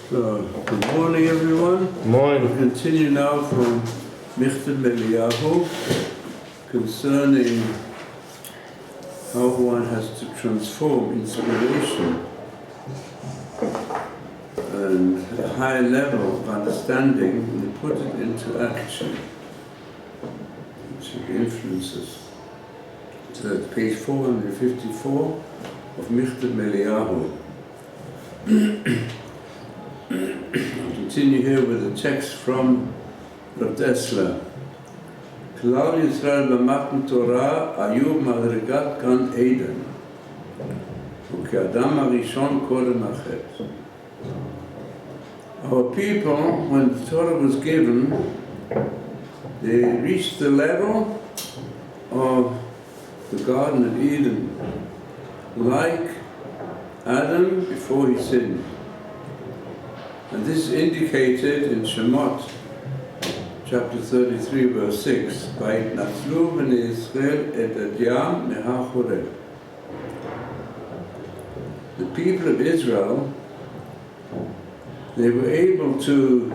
Good morning, everyone. Morning. We'll continue now from Michtav Eliyahu concerning how one has to transform inspiration and a high level of understanding and put it into action, which influences. So it's page 454 of Michtav Eliyahu. I'll continue here with a text from Dessler. Klal Yisrael b'matan Torah ayu madrigat gan Eden, u'ke'adam harishon kodem hachet. Our people, when the Torah was given, they reached the level of the Garden of Eden, like Adam before he sinned. And this is indicated in Shemot, chapter 33, verse 6. Vayitnatzlu b'nei Yisrael et Yam mehar Horeb. The people of Israel, they were able to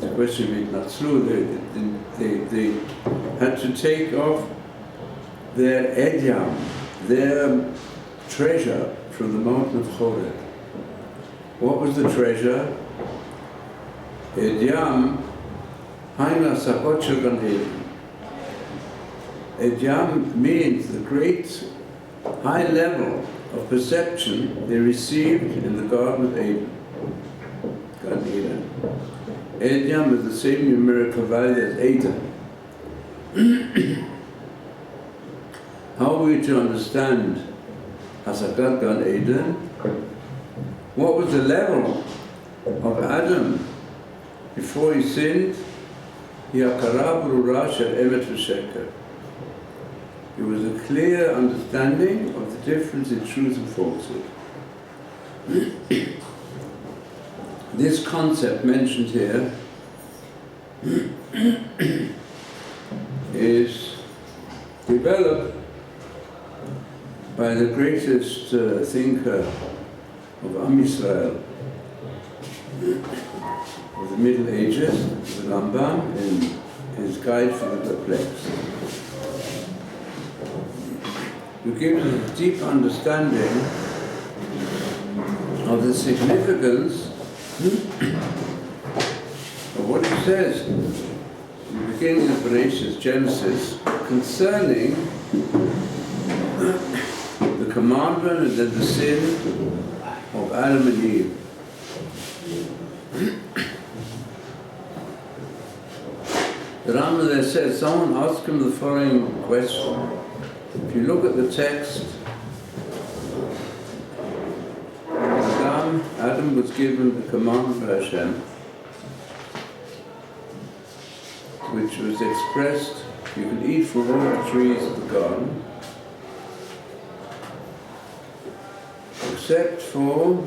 the question of Vayitnatzlu, they had to take off their edyam, their treasure from the mountain of Horeb. What was the treasure? Edyam, haina sakot shel gan Eden. Edyam means the great high level of perception they received in the Garden of Eden. Gan Eden. Edyam is the same numerical value as Eden. How are we to understand Hasakat Gan Eden? What was the level of Adam before he sinned? Yakara brura shel emet v'sheker. It was a clear understanding of the difference in truth and falsehood. This concept mentioned here is developed by the greatest thinker of Am Yisrael, of the Middle Ages, the Rambam, in his Guide for the Perplexed, who gives us a deep understanding of the significance of what it says in the beginning of Genesis concerning the commandment and then the sin of Adam and Eve. The Rambam there says, someone asked him the following question. If you look at the text, Adam was given the commandment by Hashem, which was expressed, you can eat from all the trees of the garden, except for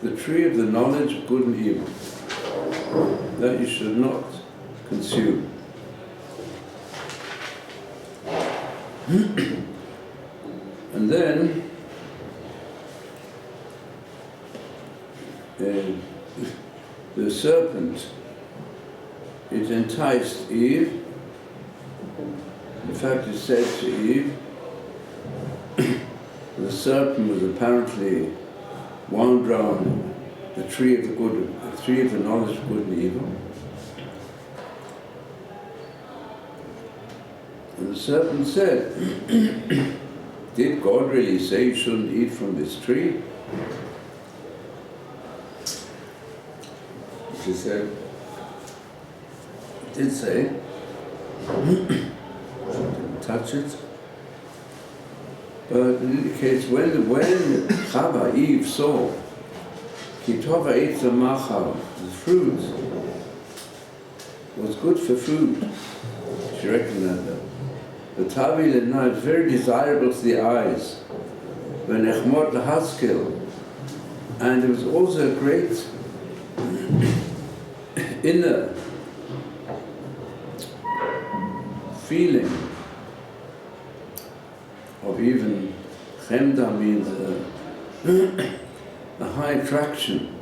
the tree of the knowledge of good and evil, that you should not consume. And then the serpent, it enticed Eve. In fact, it said to Eve, the serpent was apparently wound round the tree of the knowledge of good and evil. And the serpent said, did God really say you shouldn't eat from this tree? She said, it did say, didn't touch it. But in any case, when Chava, Eve, saw Kitova ate the Maharal, the fruit was good for food, she recognized that. The Tavi Lena is very desirable to the eyes, when Echmot Lahaskel, and it was also a great inner feeling of even chemda means a high attraction,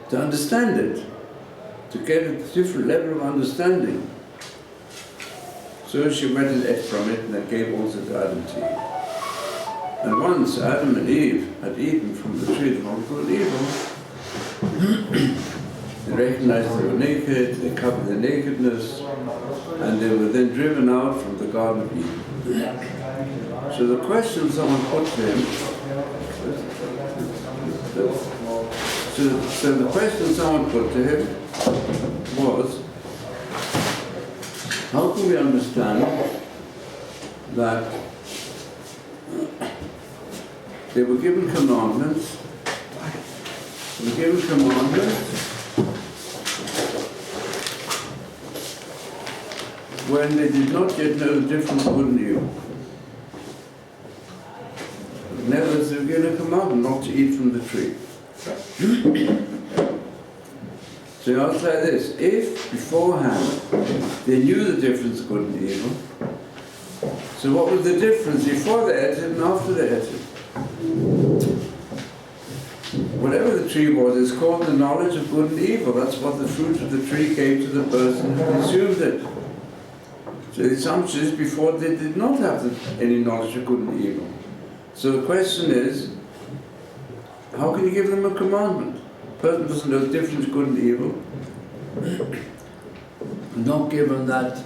to understand it, to get a different level of understanding. So she went and ate from it, and then gave also to Adam to eat. And once Adam and Eve had eaten from the tree of knowledge of good and evil, they recognized they were naked, they covered their nakedness, and they were then driven out from the Garden of Eden. So the question someone put to him, so the question someone put to him was, how can we understand that they were given commandments, when they did not yet know the difference of good and evil? Nevertheless, they were given a commandment not to eat from the tree. So you ask like this: if beforehand they knew the difference of good and evil, so what was the difference before they ate it and after they ate it? Whatever the tree was, it's called the knowledge of good and evil. That's what the fruit of the tree gave to the person who consumed it. So the assumption is before they did not have any knowledge of good and evil. So the question is, how can you give them a commandment? A person doesn't know the difference between good and evil, not given that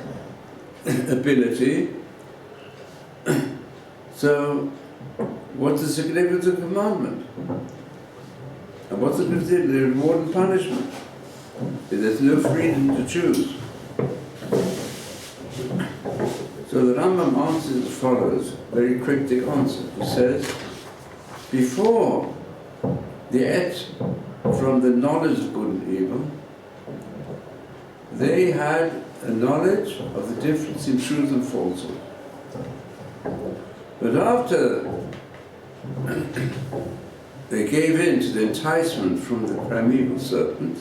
ability. So, what's the significance of commandment? And what's the reward and punishment? There's no freedom to choose. So the Rambam answers as follows, very cryptic answer. He says, before they ate from the knowledge of good and evil, they had a knowledge of the difference in truth and falsehood. But after they gave in to the enticement from the primeval serpent,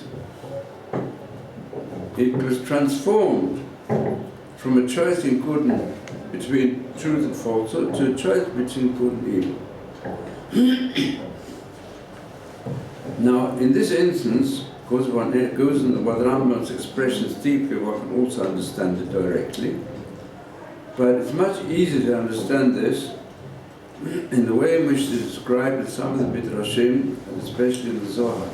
it was transformed from a choice in good and between truth and falsehood to a choice between good and evil. Now, in this instance, of course, one goes into what Rambam's expressions deeply, one can also understand it directly. But it's much easier to understand this in the way in which they describe it, some of the Midrashim, and especially in the Zohar.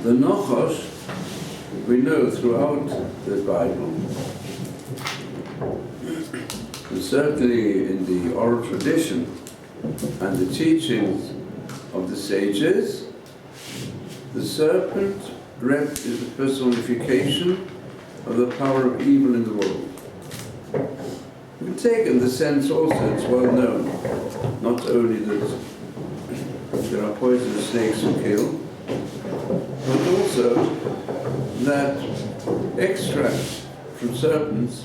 The Nochosh, we know throughout the Bible, and certainly in the oral tradition and the teachings of the sages, the serpent is the personification of the power of evil in the world. We can take in the sense also, it's well known, not only that there are poisonous snakes who kill, but also that extracts from serpents,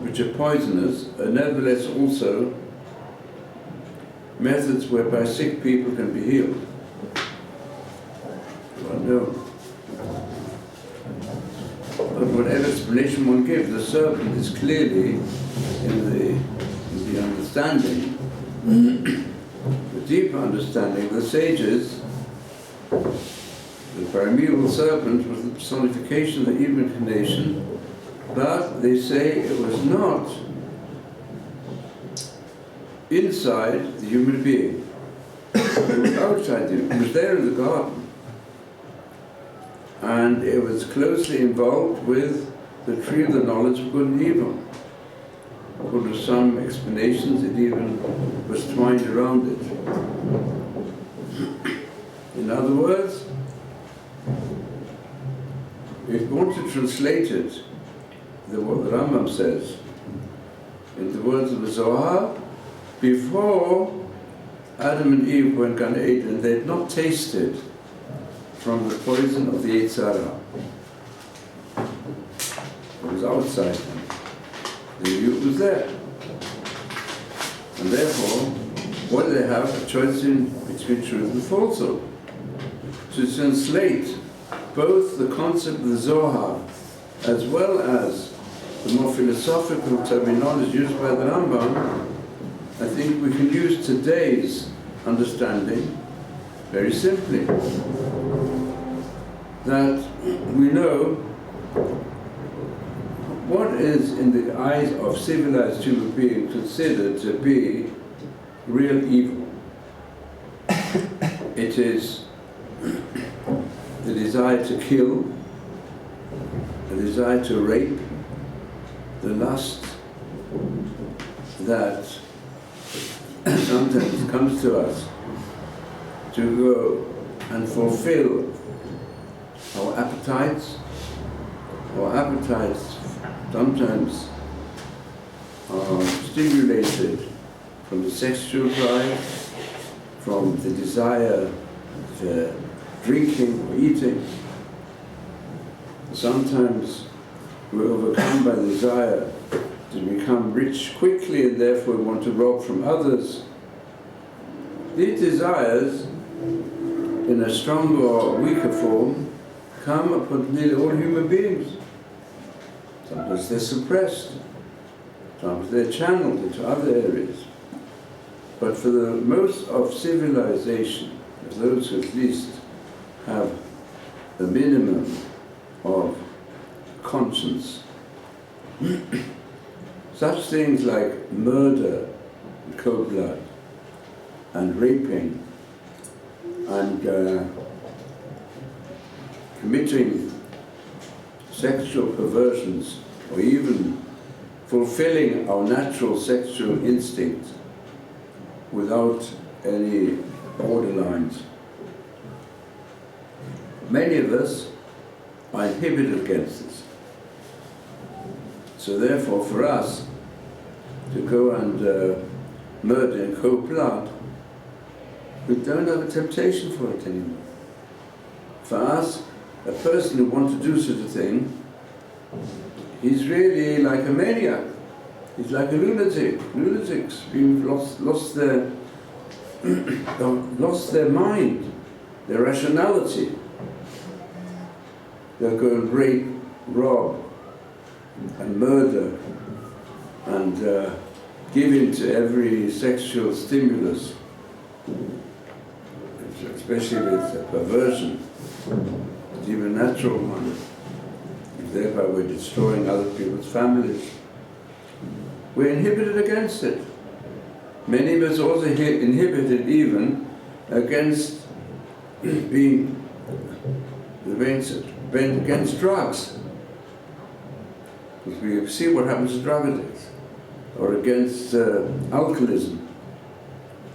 which are poisonous, are nevertheless also methods whereby sick people can be healed. Well known. But whatever explanation one gives, the serpent is clearly in the understanding, the deeper understanding of the sages. The primeval serpent was the personification of the evil inclination, but they say it was not inside the human being. It was outside the human. It was there in the garden. And it was closely involved with the tree of the knowledge of good and evil. According to some explanations, it even was twined around it. In other words, if you want to translate it, what the Rambam says, in the words of the Zohar, before Adam and Eve were in Gan Eden, they had not tasted from the poison of the Yetzer Hara. It was outside them. They knew it was there. And therefore, what do they have? A choice between truth and falsehood. To translate both the concept of the Zohar as well as the more philosophical terminology used by the Rambam, I think we can use today's understanding very simply. That we know what is in the eyes of civilized human beings considered to be real evil. It is the desire to kill, the desire to rape, the lust that sometimes comes to us to go and fulfill our appetites. Our appetites sometimes are stimulated from the sexual drive, from the desire for drinking or eating. Sometimes we're overcome by the desire to become rich quickly and therefore want to rob from others. These desires, in a stronger or weaker form, come upon nearly all human beings. Sometimes they're suppressed, sometimes they're channeled into other areas. But for the most of civilization, those who at least have the minimum of conscience, such things like murder, cold blood, and raping, and committing sexual perversions, or even fulfilling our natural sexual instinct without any borderlines. Many of us are inhibited against this. So therefore, for us to go and murder in cold blood, we don't have a temptation for it anymore. For us, a person who wants to do such a thing, he's really like a maniac. He's like a lunatic. Lunatics who've lost their mind, their rationality. They'll go and rape, rob, and murder, and give in to every sexual stimulus, especially with perversion, even a natural one. Thereby we're destroying other people's families. We're inhibited against it. Many of us also inhibited even against being against drugs. Because we see what happens to drug addicts, or against alcoholism.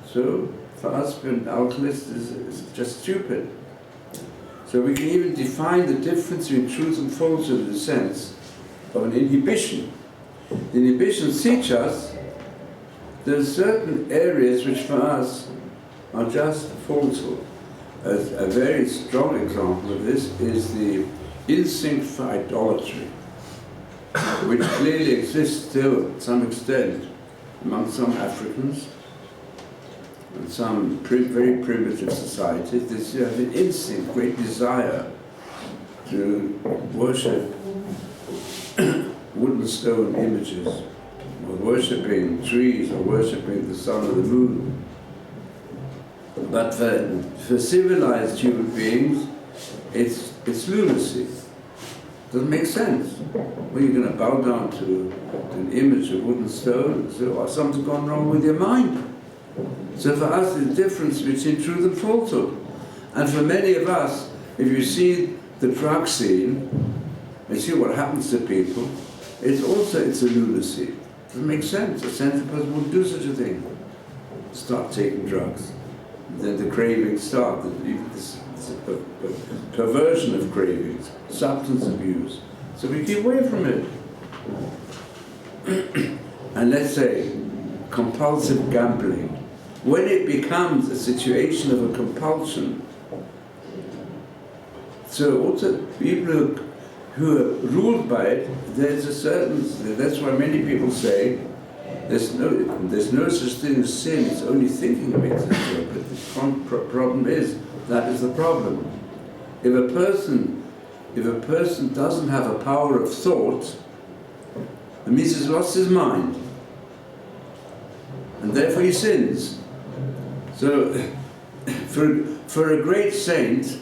So for us, being alcoholist is just stupid. So we can even define the difference between truth and falsehood in the sense of an inhibition. The inhibitions teach us there are certain areas which for us are just falsehood. A very strong example of this is the instinct for idolatry, which clearly exists still to some extent among some Africans and some very primitive societies. This has an instinct, great desire to worship wood and stone images, or worshipping trees, or worshipping the sun or the moon. But for civilized human beings, it's lunacy. It doesn't make sense. Well, you're going to bow down to an image of wood and stone, or something's gone wrong with your mind. So for us, the difference between truth and falsehood. And for many of us, if you see the drug scene, and see what happens to people, it's a lunacy. It doesn't make sense. A sensible person wouldn't do such a thing. Start taking drugs. Then the cravings start, this perversion of cravings, substance abuse. So we keep away from it. And let's say, compulsive gambling. When it becomes a situation of a compulsion, so also people who are ruled by it, there's a certain, that's why many people say, there's no such thing as sin, it's only thinking of it. But the problem is, that is the problem. If a person doesn't have a power of thought, It means he's lost his mind. And therefore he sins. So, for a great saint,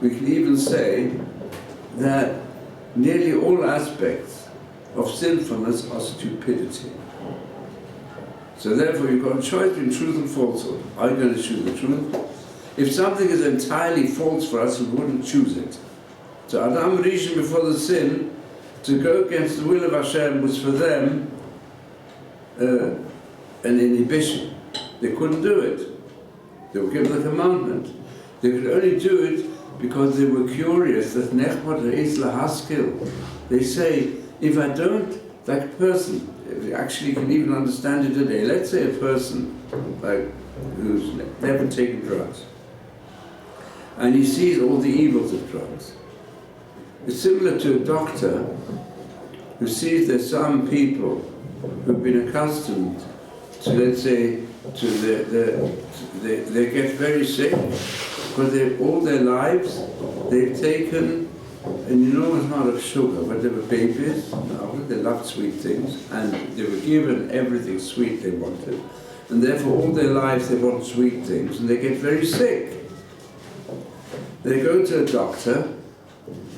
we can even say that nearly all aspects of sinfulness are stupidity. So therefore you've got a choice between truth and falsehood. Are you going to choose the truth? If something is entirely false for us, we wouldn't choose it. So Adam Rishon, before the sin, to go against the will of Hashem was for them an inhibition. They couldn't do it. They were given the commandment. They could only do it because they were curious that Nechmat is lahaskel. They say, if I don't, like a person, we actually can even understand it today. Let's say a person like who's never taken drugs, and he sees all the evils of drugs. It's similar to a doctor who sees there's some people who've been accustomed to, let's say, they get very sick because all their lives they've taken an enormous amount of sugar. When they were babies, they loved sweet things, and they were given everything sweet they wanted, and therefore all their lives they want sweet things, and they get very sick. They go to a doctor,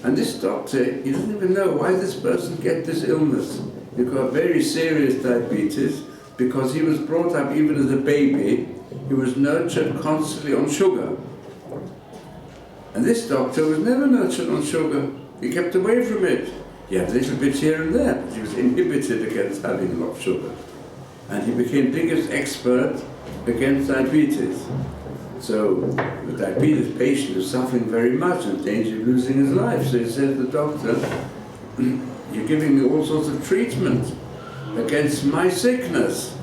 and this doctor, he doesn't even know why this person get this illness. You've got very serious diabetes, because he was brought up even as a baby, he was nurtured constantly on sugar. And this doctor was never nurtured on sugar. He kept away from it. He had a little bit here and there, but he was inhibited against having a lot of sugar. And he became biggest expert against diabetes. So the diabetes patient is suffering very much and in danger of losing his life. So he said to the doctor, you're giving me all sorts of treatment against my sickness.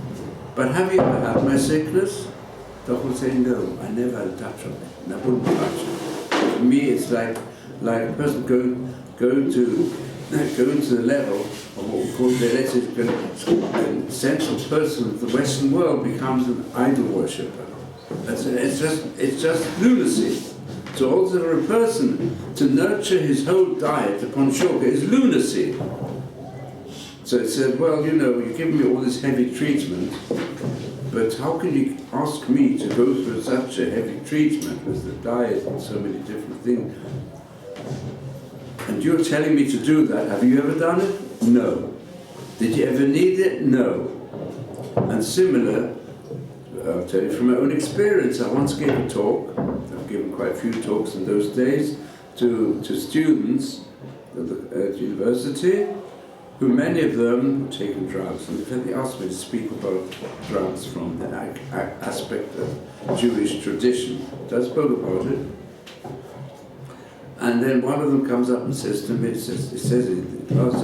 But have you ever had my sickness? The doctor would say, no, I never had a touch of it, and I wouldn't touch it. For me, it's like a person going to the level of what we call the central person of the Western world becomes an idol worshipper. It's just lunacy. So also for a person to nurture his whole diet upon sugar is lunacy. So it said, well, you know, you're giving me all this heavy treatment, but how can you ask me to go through such a heavy treatment with the diet and so many different things? And you're telling me to do that. Have you ever done it? No. Did you ever need it? No. And similar, I'll tell you from my own experience, I once gave a talk, I've given quite a few talks in those days, to students at university, who many of them had taken drugs, and they asked me to speak about drugs from the aspect of Jewish tradition. So I spoke about it. And then one of them comes up and says to me, he says in class,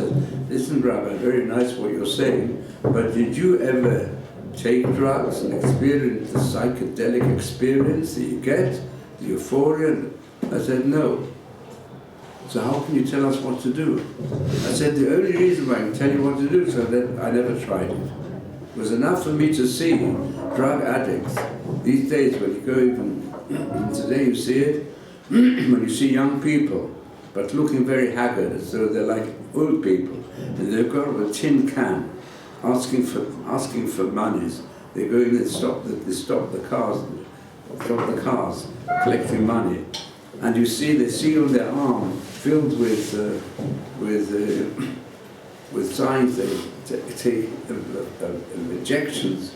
listen, Rabbi, very nice what you're saying, but did you ever take drugs and experience the psychedelic experience that you get, the euphoria? I said, no. So how can you tell us what to do? I said, the only reason why I can tell you what to do is that I never tried it. It was enough for me to see drug addicts. These days, when you go even, today you see it, when you see young people, but looking very haggard, as though they're like old people, and they've got a tin can, asking for monies. They go in and stop the cars, collecting money, and you see they see on their arm filled with signs they take injections.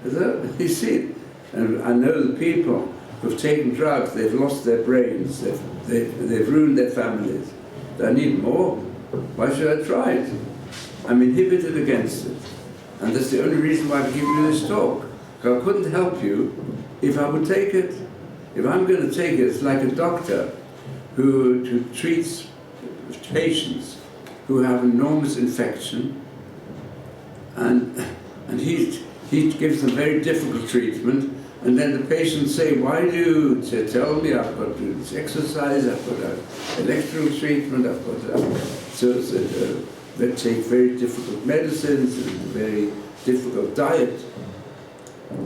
You see it, and I know the people who've taken drugs, they've lost their brains, they've ruined their families. Do I need more? Why should I try it? I'm inhibited against it. And that's the only reason why I'm giving you this talk. I couldn't help you if I would take it. If I'm going to take it, it's like a doctor who treats patients who have enormous infection, and he gives them very difficult treatment, and then the patients say, why do you tell me I've got to do this exercise, I've got to have electrical treatment, I've got to have... They take very difficult medicines and a very difficult diet.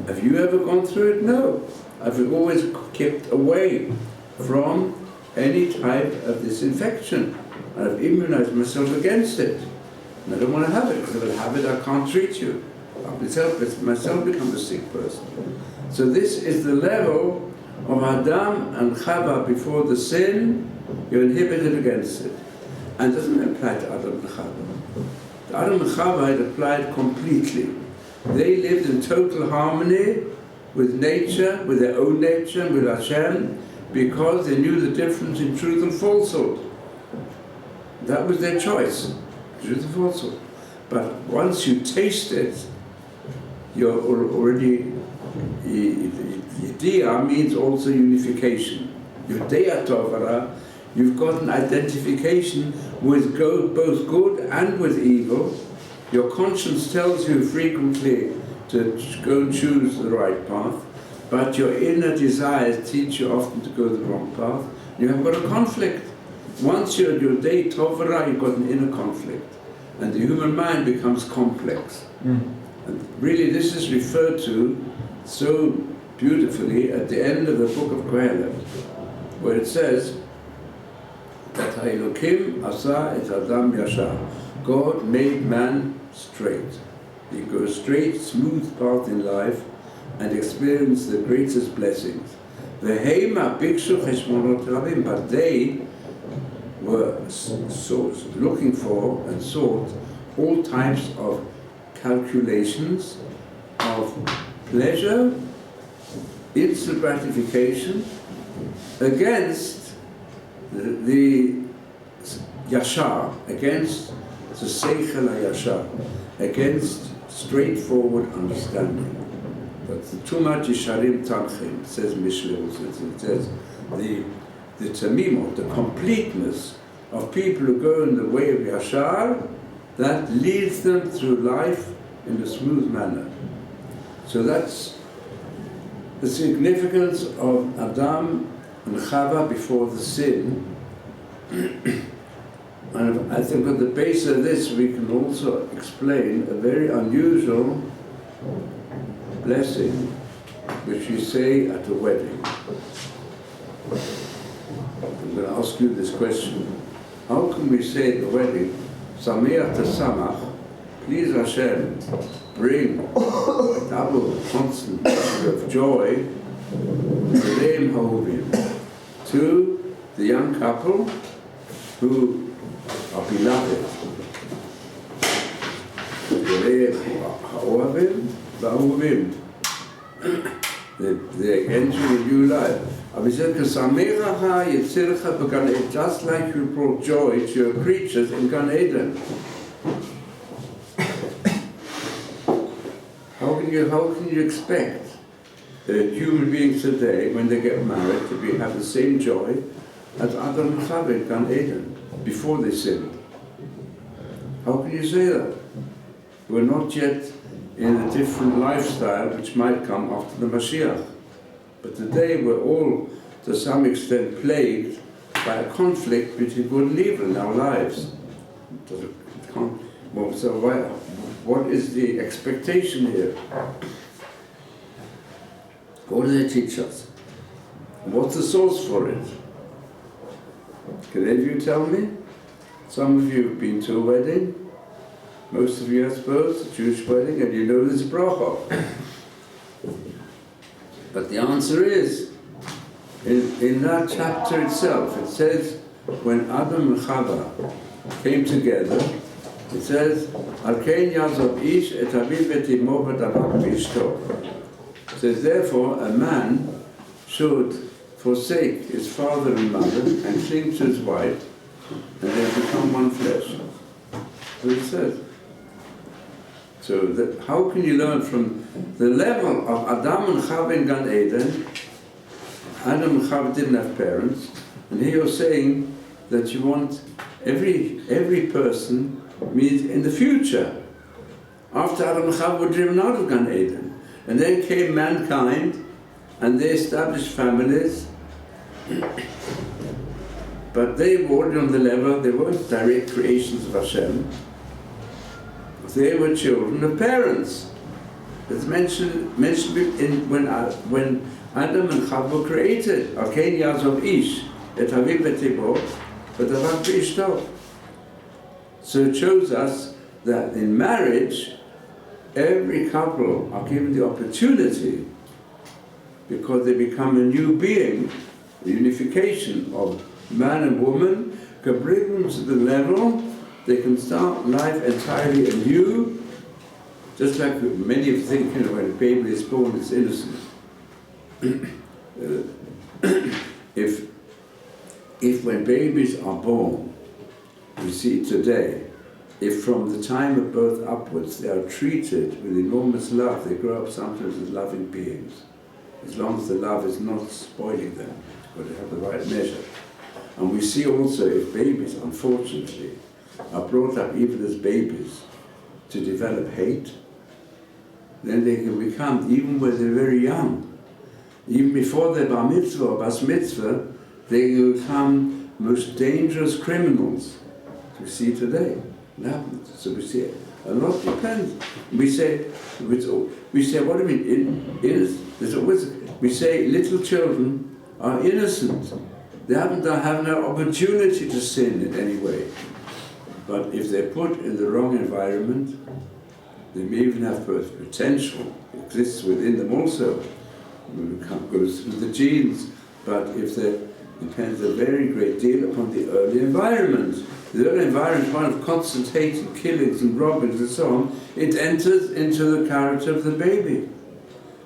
Have you ever gone through it? No. I've always kept away from any type of this infection. I've immunized myself against it. And I don't want to have it, because if I have it, I can't treat you. I'll myself become a sick person. So this is the level of Adam and Chava before the sin. You're inhibited against it. And it doesn't apply to Adam and Chava. To Adam and Chava, it applied completely. They lived in total harmony with nature, with their own nature, and with Hashem, because they knew the difference in truth and falsehood. That was their choice, truth and falsehood. But once you taste it, you're already, Yediyah means also unification. Yediyah Tovara, you've got an identification with both good and with evil. Your conscience tells you frequently to go and choose the right path, but your inner desires teach you often to go the wrong path. You have got a conflict. Once you're your day Tovara, you've got an inner conflict. And the human mind becomes complex. And really this is referred to so beautifully at the end of the book of Kohelet, where it says that Elokim asa et Adam yashar. God made man straight. He goes straight, smooth path in life and experience the greatest blessings. V'heima bikshu cheshmonot rabim, but they were looking for and sought all types of calculations of pleasure, instant gratification, against the yashar, against the seichel yashar, against straightforward understanding. But too much yisharim tanchim, says Mishle, it says the tamimot, the completeness of people who go in the way of yashar, that leads them through life in a smooth manner. So that's the significance of Adam and Chava before the sin. And I think at the base of this we can also explain a very unusual blessing which we say at a wedding. I'm going to ask you this question. How can we say at the wedding, Sameach Tasamach, please Hashem, bring a double constant of joy to the young couple who are beloved. They enter a new life. Just like you brought joy to your creatures in Gan Eden. How can you expect human beings today, when they get married, to have the same joy as Adam and Chava in Gan Eden before they sinned? How can you say that? We're not yet in a different lifestyle which might come after the Mashiach. But today we're all, to some extent, plagued by a conflict between good and evil in our lives. So what is the expectation here? What do they teach us? What's the source for it? Can any of you tell me? Some of you have been to a wedding. Most of you, I suppose, a Jewish wedding, and you know this bracha. But the answer is, in that chapter itself, it says, when Adam and Chava came together, it says, Alkein yazov ish et aviv et imo v'davak v'ishto. It says, therefore, a man should forsake his father and mother and cling to his wife, and they become one flesh. That's what it says. So how can you learn from the level of Adam and Chava in Gan Eden? Adam and Chava didn't have parents, and here you're saying that you want every person means in the future, after Adam and Chava were driven out of Gan Eden. And then came mankind, and they established families, but they were already on the level, they weren't direct creations of Hashem. They were children of parents. It's mentioned when Adam and Chava were created. Alkein yazov ish et aviv et imo v'davak v'ishto. So it shows us that in marriage, every couple are given the opportunity, because they become a new being, the unification of man and woman can bring them to the level they can start life entirely anew, just like many of think, when a baby is born, it's innocent. If when babies are born, we see today, if from the time of birth upwards they are treated with enormous love, they grow up sometimes as loving beings. As long as the love is not spoiling them, it's got to have the right measure. And we see also if babies, unfortunately, are brought up even as babies to develop hate, then they can become, even when they're very young, even before they're bar mitzvah or bas mitzvah, they can become most dangerous criminals. We see today. It happens. So we see a lot depends. We say, what do you mean? There's always, we say little children are innocent. They haven't no opportunity to sin in any way. But if they're put in the wrong environment, they may even have potential, exists within them also. It goes through the genes, but if they depends a very great deal upon the early environment. The early environment is one of constant hate and killings and robbings and so on. It enters into the character of the baby.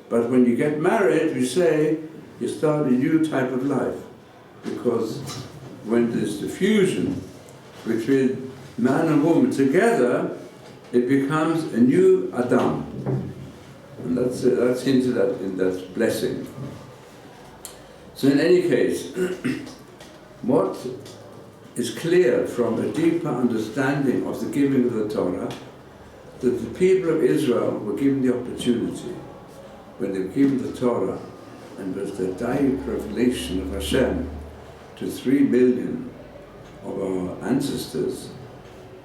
But when you get married, you say, you start a new type of life. Because when there's the fusion between man and woman together, it becomes a new Adam. And that's hinted at in that blessing. So in any case, what is clear from a deeper understanding of the giving of the Torah, that the people of Israel were given the opportunity, when they were given the Torah, and was the direct revelation of Hashem to 3 million of our ancestors,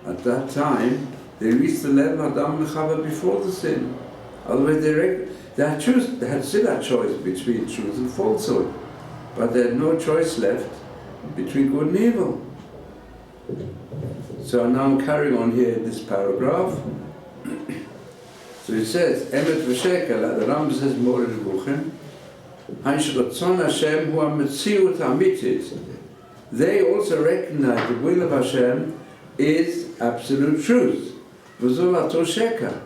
at that time, they reached the level of Adam and Chava before the sin. Otherwise, they had still a choice between truth and falsehood, but they had no choice left between good and evil. So now I'm carrying on here in this paragraph. So it says, Emet v'shekel, the Rambam says more in the Buchem, Hanshratzon Hashem hu ha-metziut ha'amitit. They also recognize the will of Hashem is absolute truth. V'zol ato sheker.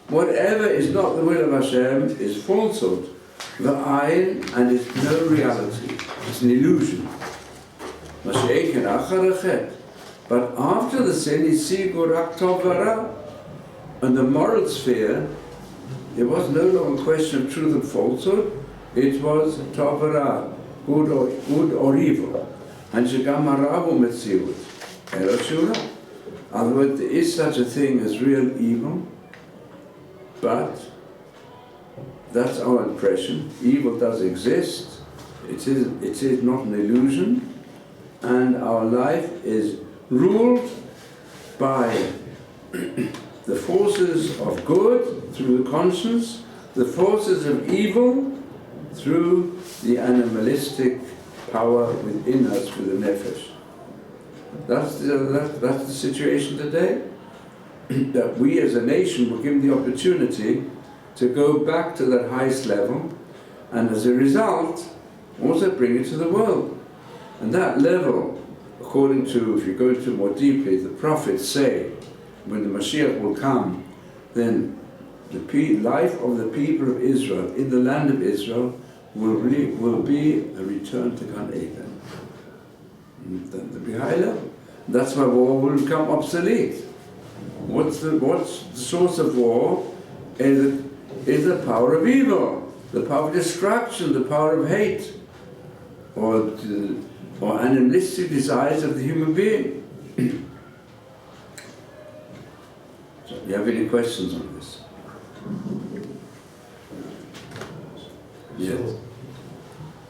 Whatever is not the will of Hashem is falsehood. V'ayin, and it's no reality. It's an illusion. Mashiach achar achet. But after the sin, he sees rak tov v'ra. In the moral sphere, it was no longer a question of truth and falsehood. It was tov v'ra, good or evil. And shegam haravu metziut. Elo shura. Otherwise, there is such a thing as real evil, but that's our impression. Evil does exist. It is not an illusion, and our life is ruled by the forces of good through the conscience, the forces of evil through the animalistic power within us, through the nefesh. That's the situation today. That we as a nation were given the opportunity to go back to that highest level, and as a result, also bring it to the world. And that level, according to, if you go into more deeply, the prophets say, when the Mashiach will come, then the life of the people of Israel, in the land of Israel, will be a return to Gan Eden. Then the be high level. That's why war will become obsolete. What's the source of war? Is the power of evil, the power of destruction, the power of hate, or animalistic desires of the human being. So, do you have any questions on this? Yes.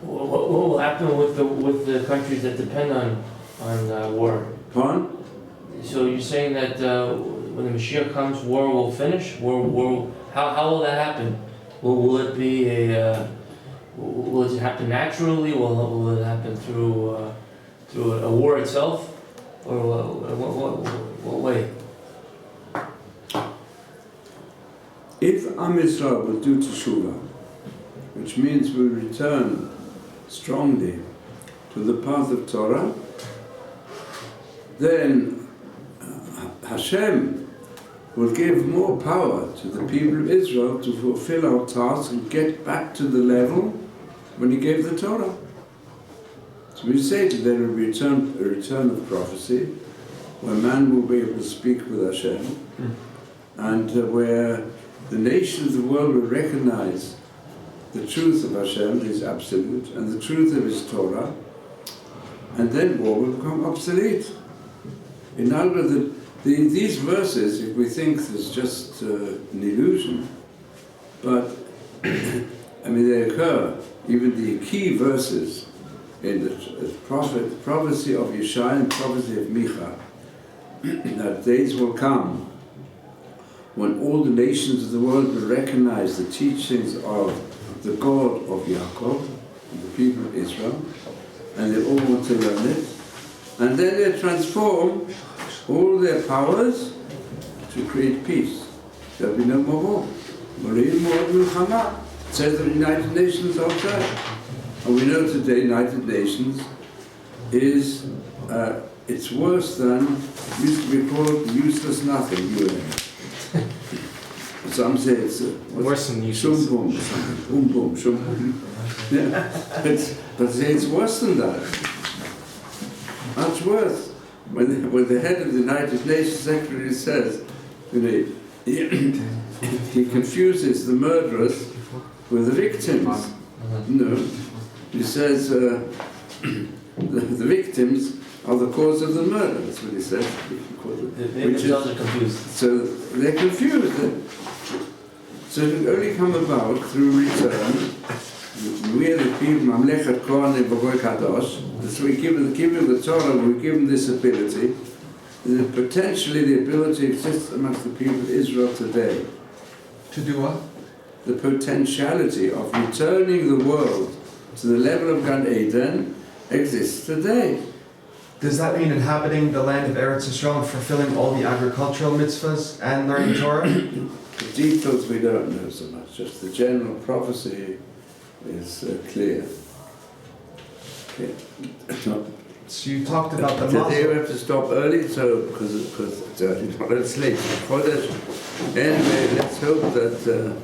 What will happen with the countries that depend on war? Pardon? So you're saying that when the Mashiach comes, war will finish? How will that happen? Will it be will it happen naturally? Will it happen through a war itself, or what way? if Am Yisrael will do teshuvah, which means we'll return strongly to the path of Torah, then Hashem will give more power to the people of Israel to fulfill our task and get back to the level when He gave the Torah. So we say that there will be a return of prophecy, where man will be able to speak with Hashem, and where the nations of the world will recognize the truth of Hashem, His absolute, and the truth of His Torah, and then war will become obsolete. In other words, these verses, if we think there's just an illusion, but I mean they occur, even the key verses in the prophecy of Yeshaya and prophecy of Micha, that days will come when all the nations of the world will recognize the teachings of the God of Yaakov, the people of Israel, and they all want to learn it, and then they transform all their powers to create peace. There'll be no more war. It says the United Nations outside. And we know today United Nations is, it's worse than, used to be called useless nothing, UN. Some say it's worse than useless. Shumbum or something. Shumbum. Yeah. But say it's worse than that. Much worse. When the head of the United Nations Secretary says, you know, he confuses the murderers with the victims. No, he says the victims are the cause of the murder. That's what he says. They themselves are confused. So they're confused. So it will only come about through return. We are the people, Mamlechet Kohanim B'Goy Kadosh. So we give them the Torah, we give them this ability. And potentially the ability exists amongst the people of Israel today. To do what? The potentiality of returning the world to the level of Gan Eden exists today. Does that mean inhabiting the land of Eretz Yisrael and fulfilling all the agricultural mitzvahs and learning Torah? The details we don't know so much, just the general prophecy is clear. Okay. So you talked about the Today we Muslim. have to stop early, so because it's early, let's late. Anyway, let's hope that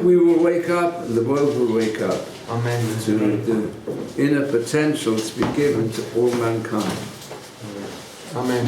we will wake up and the world will wake up Amen. to the inner potential to be given to all mankind. Amen.